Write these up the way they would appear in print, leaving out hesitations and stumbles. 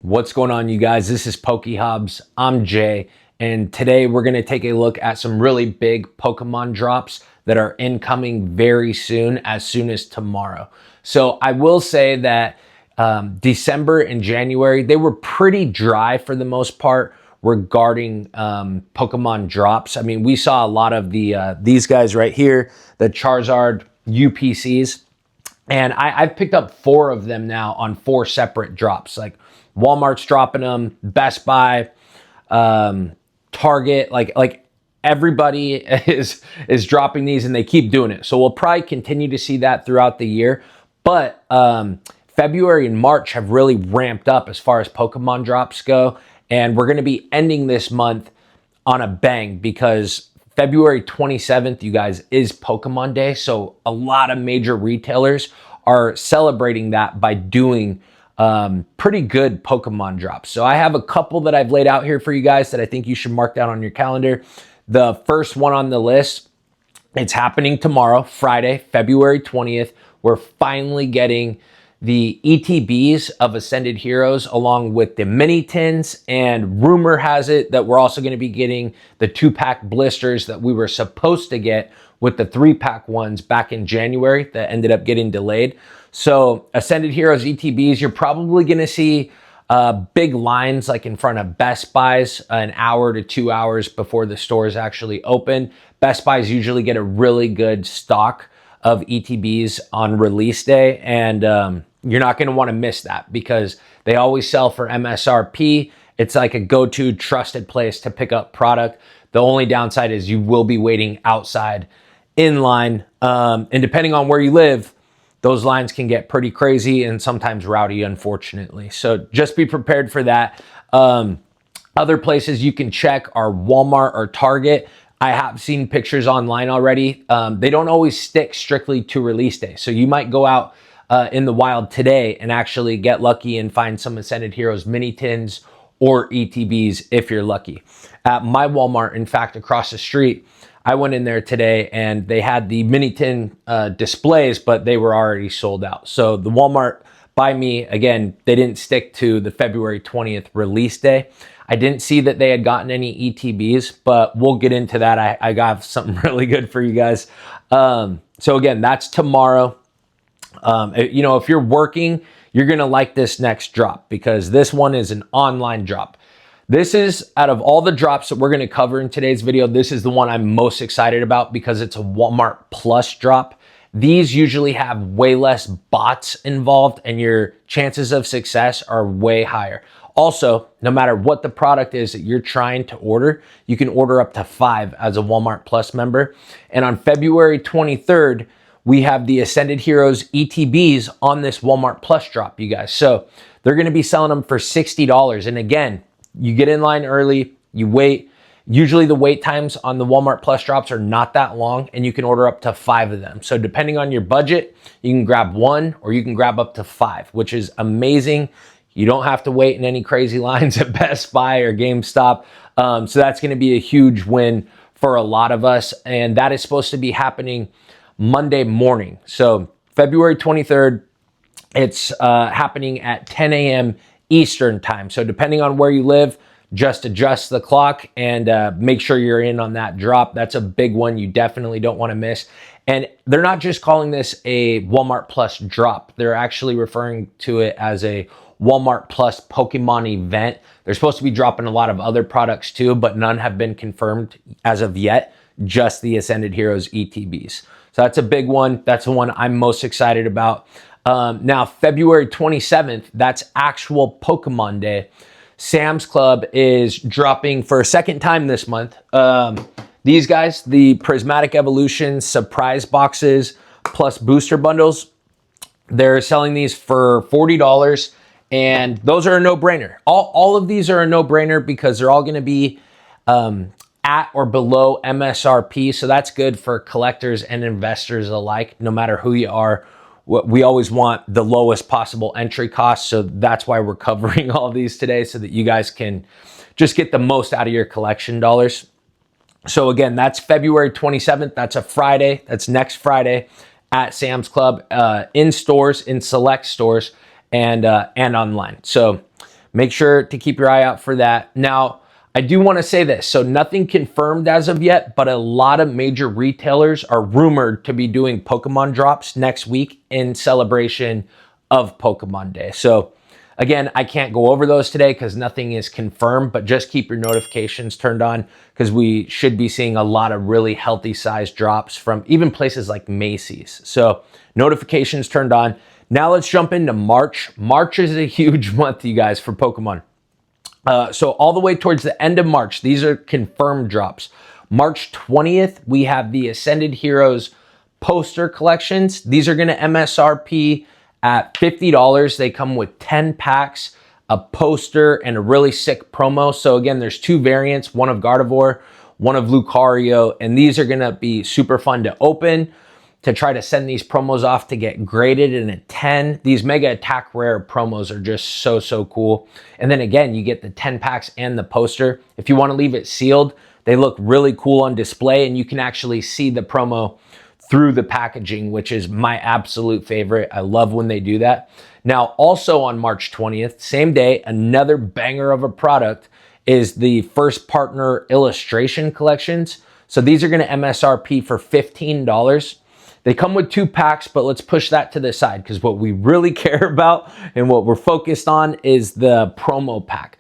What's going on, you guys? This is PokeHobs. I'm Jay, and today we're going to take a look at some really big Pokemon drops that are incoming very soon as tomorrow. So I will say that December and January, they were pretty dry for the most part regarding Pokemon drops. I mean, we saw a lot of these guys right here, the Charizard UPCs, and I've picked up 4 of them now on 4 separate drops. Like Walmart's dropping them, Best Buy, Target, like everybody is dropping these, and they keep doing it. So we'll probably continue to see that throughout the year. But February and March have really ramped up as far as Pokemon drops go. And we're going to be ending this month on a bang because February 27th, you guys, is Pokemon Day. So a lot of major retailers are celebrating that by doing pretty good Pokemon drops. So I have a couple that I've laid out here for you guys that I think you should mark down on your calendar. The first one on the list, it's happening tomorrow, Friday, February 20th. We're finally getting the ETBs of Ascended Heroes along with the mini tins, and rumor has it that we're also going to be getting the 2-pack blisters that we were supposed to get with the 3-pack ones back in January that ended up getting delayed. So Ascended Heroes ETBs, you're probably going to see big lines like in front of Best Buys an hour to 2 hours before the stores actually open. Best Buys usually get a really good stock of ETBs on release day, and you're not going to want to miss that because they always sell for MSRP. It's like a go-to trusted place to pick up product. The only downside is you will be waiting outside in line, and depending on where you live, those lines can get pretty crazy and sometimes rowdy, unfortunately. So just be prepared for that. Other places you can check are Walmart or Target. I have seen pictures online already. They don't always stick strictly to release day. So you might go out in the wild today and actually get lucky and find some Ascended Heroes mini tins or ETBs if you're lucky. At my Walmart, in fact, across the street, I went in there today and they had the mini tin displays, but they were already sold out. So the Walmart by me, again, they didn't stick to the February 20th release day. I didn't see that they had gotten any ETBs, but we'll get into that. I got something really good for you guys. So again, that's tomorrow. You know, if you're working, you're going to like this next drop because this one is an online drop. This is, out of all the drops that we're going to cover in today's video, this is the one I'm most excited about because it's a Walmart Plus drop. These usually have way less bots involved and your chances of success are way higher. Also, no matter what the product is that you're trying to order, you can order up to 5 as a Walmart Plus member. And on February 23rd, we have the Ascended Heroes ETBs on this Walmart Plus drop, you guys. So they're going to be selling them for $60. And again, you get in line early, you wait. Usually the wait times on the Walmart Plus drops are not that long, and you can order up to 5 of them. So depending on your budget, you can grab 1 or you can grab up to 5, which is amazing. You don't have to wait in any crazy lines at Best Buy or GameStop. So that's going to be a huge win for a lot of us. And that is supposed to be happening Monday morning. So February 23rd, it's happening at 10 a.m. Eastern time. So depending on where you live, just adjust the clock and make sure you're in on that drop. That's a big one you definitely don't want to miss. And they're not just calling this a Walmart Plus drop. They're actually referring to it as a Walmart Plus Pokemon event. They're supposed to be dropping a lot of other products too, but none have been confirmed as of yet, just the Ascended Heroes ETBs. So that's a big one. That's the one I'm most excited about. Now, February 27th, that's actual Pokemon Day. Sam's Club is dropping for a second time this month. These guys, the Prismatic Evolution surprise boxes plus booster bundles, they're selling these for $40. And those are a no-brainer. All of these are a no-brainer because they're all going to be at or below MSRP. So that's good for collectors and investors alike, no matter who you are. We always want the lowest possible entry cost. So that's why we're covering all these today so that you guys can just get the most out of your collection dollars. So again, that's February 27th. That's a Friday. That's next Friday at Sam's Club in stores, in select stores, and online. So make sure to keep your eye out for that. Now, I do want to say this. So nothing confirmed as of yet, but a lot of major retailers are rumored to be doing Pokemon drops next week in celebration of Pokemon Day. So again, I can't go over those today because nothing is confirmed, but just keep your notifications turned on because we should be seeing a lot of really healthy size drops from even places like Macy's. So notifications turned on. Now let's jump into March. March is a huge month, you guys, for Pokemon. So all the way towards the end of March, these are confirmed drops. March 20th, we have the Ascended Heroes poster collections. These are going to MSRP at $50. They come with 10 packs, a poster, and a really sick promo. So again, there's two variants, one of Gardevoir, one of Lucario, and these are going to be super fun to open, to try to send these promos off to get graded in a 10. These Mega Attack Rare promos are just so cool. And then again, you get the 10 packs and the poster. If you want to leave it sealed, they look really cool on display, and you can actually see the promo through the packaging, which is my absolute favorite. I love when they do that. Now, also on March 20th, same day, another banger of a product is the First Partner Illustration Collections. So these are going to MSRP for $15. They come with 2 packs, but let's push that to the side because what we really care about and what we're focused on is the promo pack.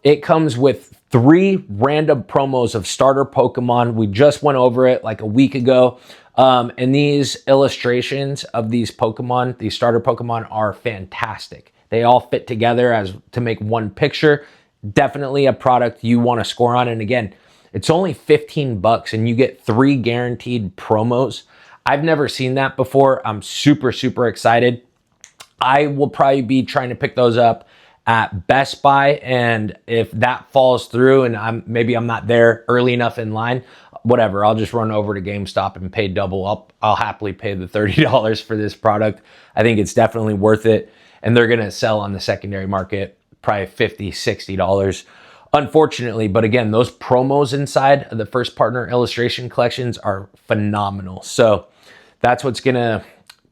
It comes with 3 random promos of starter Pokemon. We just went over it like a week ago. And these illustrations of these Pokemon, these starter Pokemon, are fantastic. They all fit together as to make one picture. Definitely a product you want to score on. And again, it's only $15 and you get 3 guaranteed promos. I've never seen that before. I'm super excited. I will probably be trying to pick those up at Best Buy, and if that falls through and maybe I'm not there early enough in line, whatever, I'll just run over to GameStop and pay double. I'll happily pay the $30 for this product. I think it's definitely worth it, and they're gonna sell on the secondary market probably $50, $60. Unfortunately, but again, those promos inside of the First Partner Illustration Collections are phenomenal. So that's what's gonna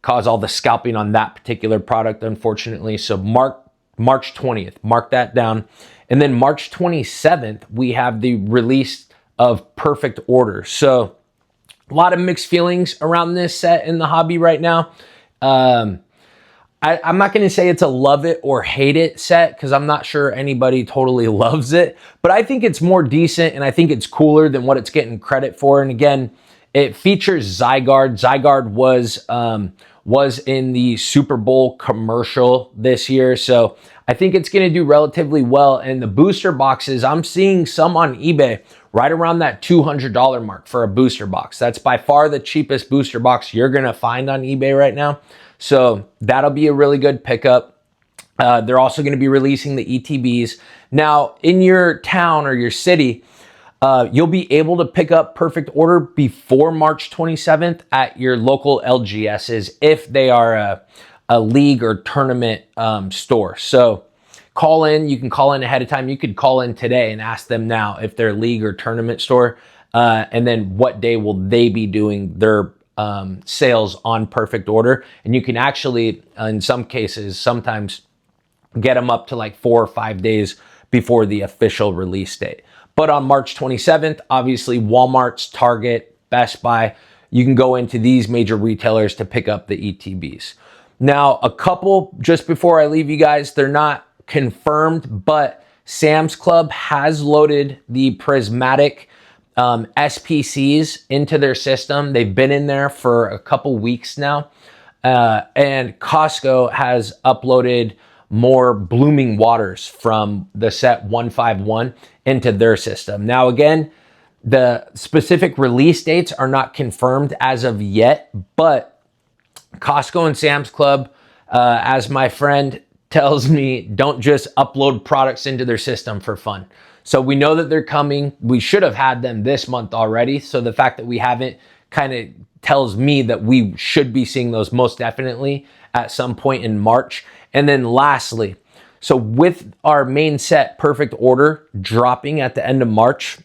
cause all the scalping on that particular product, unfortunately. So March 20th, mark that down. And then March 27th, we have the release of Perfect Order. So a lot of mixed feelings around this set in the hobby right now. I'm not going to say it's a love it or hate it set because I'm not sure anybody totally loves it, but I think it's more decent and I think it's cooler than what it's getting credit for. And again, it features Zygarde. Zygarde was in the Super Bowl commercial this year, so I think it's going to do relatively well. And the booster boxes, I'm seeing some on eBay right around that $200 mark for a booster box. That's by far the cheapest booster box you're going to find on eBay right now. So that'll be a really good pickup. They're also going to be releasing the ETBs. Now, in your town or your city, you'll be able to pick up Perfect Order before March 27th at your local LGSs if they are a league or tournament store. So call in. You can call in ahead of time. You could call in today and ask them now if they're a league or tournament store. And then what day will they be doing their sales on Perfect Order. And you can actually, in some cases, sometimes get them up to like 4 or 5 days before the official release date. But on March 27th, obviously Walmart's, Target, Best Buy, you can go into these major retailers to pick up the ETBs. Now, a couple, just before I leave you guys, they're not confirmed, but Sam's Club has loaded the prismatic SPCs into their system. They've been in there for a couple weeks now. And Costco has uploaded more Blooming Waters from the set 151 into their system. Now, again, the specific release dates are not confirmed as of yet, but Costco and Sam's Club, as my friend tells me, don't just upload products into their system for fun. So we know that they're coming. We should have had them this month already. So the fact that we haven't kind of tells me that we should be seeing those most definitely at some point in March. And then lastly, so with our main set Perfect Order dropping at the end of March,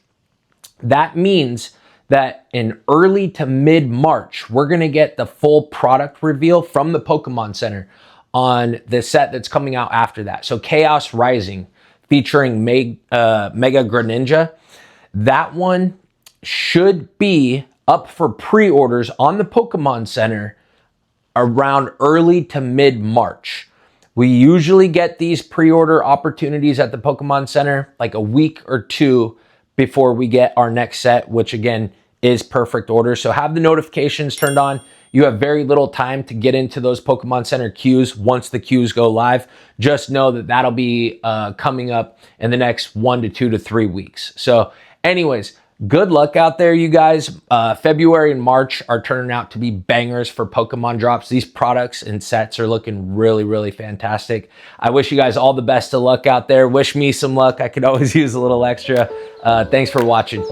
that means that in early to mid-March, we're going to get the full product reveal from the Pokemon Center on the set that's coming out after that. So Chaos Rising, featuring Mega Greninja. That one should be up for pre-orders on the Pokemon Center around early to mid-March. We usually get these pre-order opportunities at the Pokemon Center like a week or two before we get our next set, which again is perfect order. So have the notifications turned on. You have very little time to get into those Pokemon Center queues once the queues go live. Just know that that'll be coming up in the next 1 to 2 to 3 weeks. So anyways, good luck out there, you guys. February and March are turning out to be bangers for Pokemon drops. These products and sets are looking really, really fantastic. I wish you guys all the best of luck out there. Wish me some luck. I could always use a little extra. Thanks for watching.